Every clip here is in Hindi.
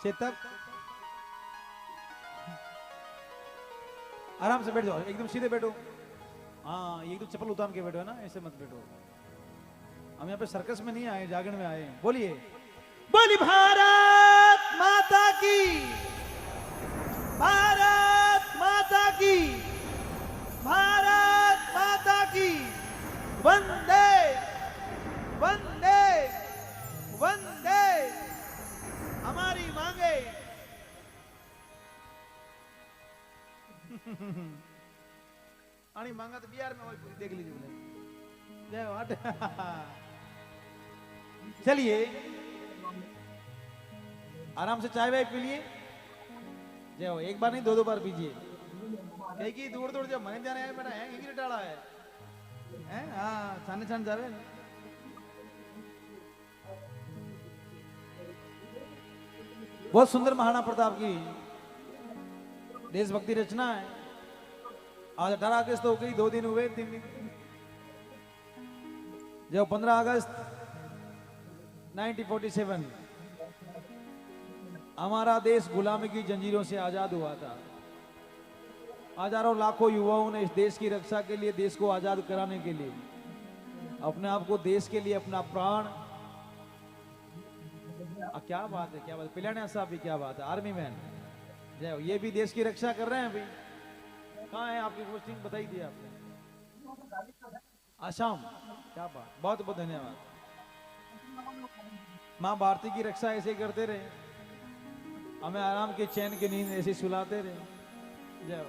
चेतक आराम से बैठ जाओ, एकदम सीधे बैठो। हाँ एकदम चप्पल उतार के बैठो, है ना, ऐसे मत बैठो। हम यहाँ पे सर्कस में नहीं आए, जागरण में आए हैं। बोलिए बोली भारत माता की, भारत माता की, भारत माता की, वंदे वंदे वंदे। हमारी मांगे आनी मांगा तो बिहार में पूरी देख लीजिए बोले। जय वाट। चलिए आराम से चाय वाय पी लिए। जय हो, एक बार नहीं दो बार पीजिए। कहीं की दूर दूर जब मने जाने आए बेटा है इंग्लिश डाला है हैं। हाँ छाने छान जावे। बहुत सुंदर महाराणा प्रताप की देशभक्ति रचना है। आज 18 अगस्त हो गई, 2 दिन हुए, 3 दिन। जब 15 अगस्त 1947 हमारा देश गुलामी की जंजीरों से आजाद हुआ था। हजारों लाखों युवाओं ने इस देश की रक्षा के लिए, देश को आजाद कराने के लिए अपने आप को देश के लिए अपना प्राण। क्या बात है, क्या बात है। पिलानिया साहब भी क्या बात है, आर्मी मैन। जय हो, ये भी देश की रक्षा कर रहे हैं। अभी कहाँ है आपकी पोस्टिंग, बताई दी आपने? आसाम। क्या बात, बहुत बहुत धन्यवाद। माँ भारती की रक्षा ऐसे ही करते रहे, हमें आराम के चैन की नींद ऐसे सुलाते रहे। जय हो।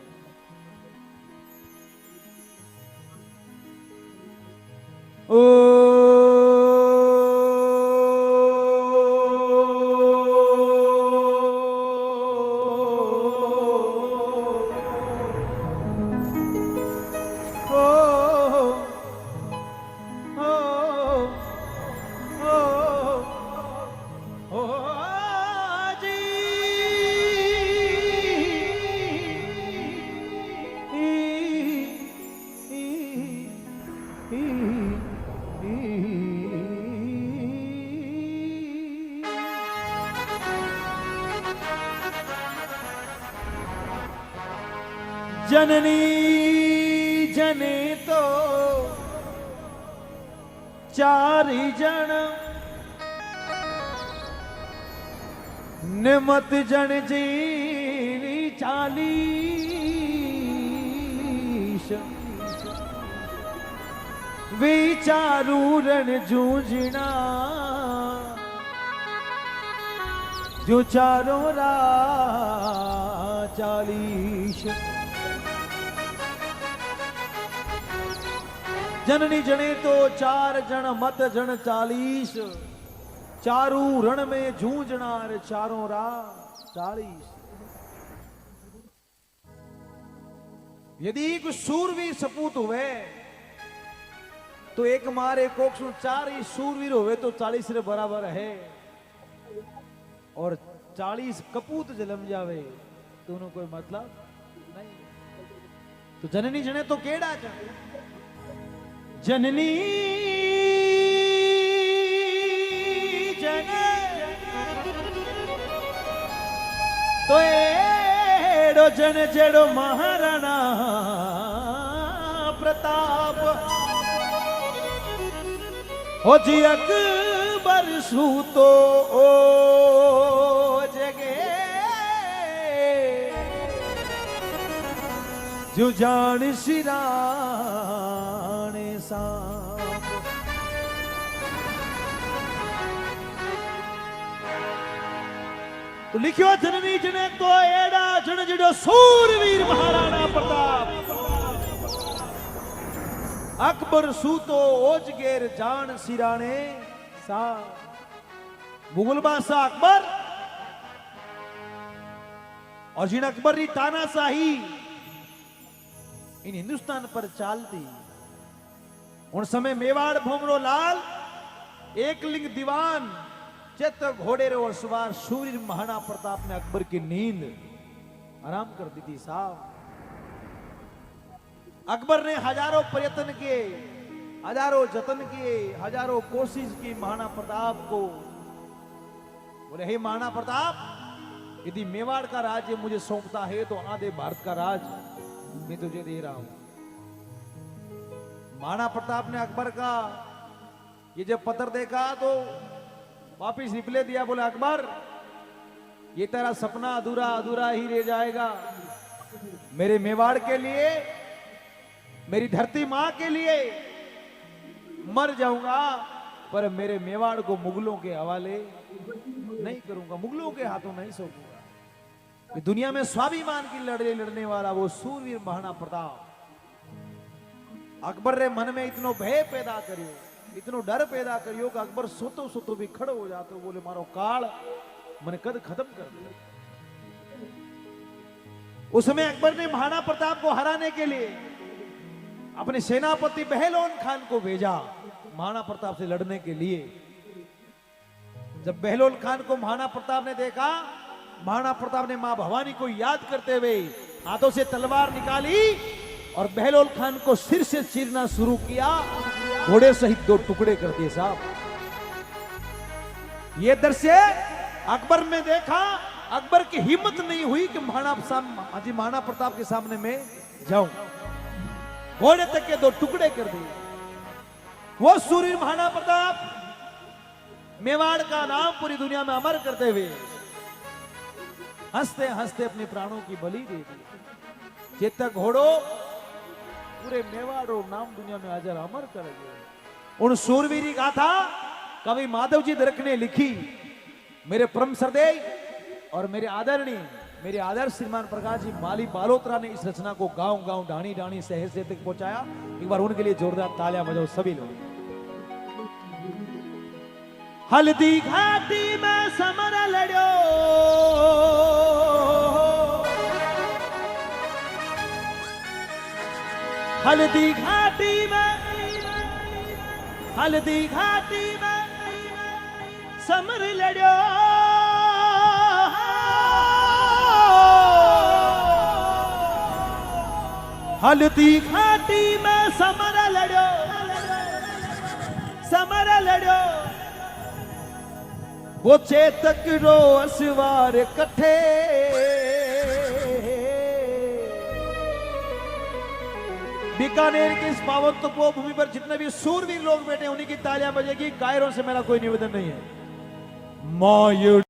ओ जननी जने तो 4 जन, निमत जन जीवी 40। विचारू रण जूझना जो चारों 40। जननी जने तो 4 जन, मत जन 40। चारू रण में जूझना चारों 40। यदि कुछ सूरवीर सपूत हुए तो एक मारे कोक 4 ही सूरवीर हुए तो 40 रे बराबर है। और 40 कपूत जलम जावे तो उन्हें कोई मतलब नहीं। तो जननी जने तो केड़ा जन, जननी जने तो एड़ो जन जेड़ो महाराणा प्रताप हो जी अकबर सूतो ओ जगे जो जान सिराने सांप। तो लिखियो जननी जने तो एड़ा जन जड़ो सूरवीर महाराणा प्रताप अकबर सूतो ओजगेर जान सिराने सांप। मुगल बादशाह अकबर और जिन अकबर री तानाशाही इन हिंदुस्तान पर चालती। उन समय मेवाड़ भोमरो लाल एकलिंग दीवान चित्त घोड़े और सवार सूर्य महाराणा प्रताप ने अकबर की नींद आराम कर दी थी साहब। अकबर ने हजारों प्रयत्न किए, हजारों जतन किए, हजारों कोशिश की महाराणा प्रताप को। बोले हे महाराणा प्रताप यदि मेवाड़ का राज्य मुझे सौंपता है तो आधे भारत का राज मैं तुझे दे रहा हूं। महाराणा प्रताप ने अकबर का ये जब पत्र देखा तो वापिस रिप्लाई दिया, बोले अकबर ये तेरा सपना अधूरा अधूरा ही रह जाएगा। मेरे मेवाड़ के लिए, मेरी धरती मां के लिए मर जाऊंगा, पर मेरे मेवाड़ को मुगलों के हवाले नहीं करूंगा, मुगलों के हाथों नहीं सौंपूंगा। दुनिया में स्वाभिमान की लड़ाई लड़ने वाला वो सूरवीर महाराणा प्रताप। अकबर रे मन में इतनो भय पैदा करियो, इतनो डर पैदा करियो कि अकबर सोतो सोतो भी खड़ो हो जातो, बोले मारो काल मैंने कद खत्म कर दिया। उसमें अकबर ने महाराणा प्रताप को हराने के लिए अपने सेनापति बहलोन खान को भेजा महाराणा प्रताप से लड़ने के लिए। जब बहलोन खान को महाराणा प्रताप ने देखा, महाराणा प्रताप ने मां भवानी को याद करते हुए हाथों से तलवार निकाली और बहलोन खान को सिर से चीरना शुरू किया, घोड़े सहित 2 टुकड़े कर दिए साहब। ये दृश्य अकबर में देखा, अकबर की हिम्मत नहीं हुई कि महाराणा प्रताप के सामने मैं जाऊं, घोड़े तक के 2 टुकड़े कर दिए। वो सूर्य महाराणा प्रताप मेवाड़ का नाम पूरी दुनिया में अमर करते हुए हंसते हंसते अपने प्राणों की बलि दे दी। चेतक घोड़ो पूरे मेवाड़ो नाम दुनिया में अजर अमर करेंगे। उन सूरवीरी गाथा कवि माधव जी दरक ने लिखी। मेरे परम श्रद्धेय और मेरे आदरणीय, मेरे आदर्श श्रीमान प्रकाश जी माली बालोत्रा ने इस रचना को गांव गांव ढाणी ढाणी शहर से तक पहुंचाया। एक बार उनके लिए जोरदार तालियां बजाओ सभी लोग। हल्दी घाटी में समर लड़ो, हल्दी घाटी में, हल्दी घाटी में समर लड़ो, हल्दी घाटी में समर लड़ो, समर लड़ो। वो चेतक रो असवार कट्ठे, बीकानेर की इस पावन तपोभूमि पर जितने भी सूरवीर लोग बैठे उन्हीं की तालियां बजेगी। कायरों से मेरा कोई निवेदन नहीं है। मायूर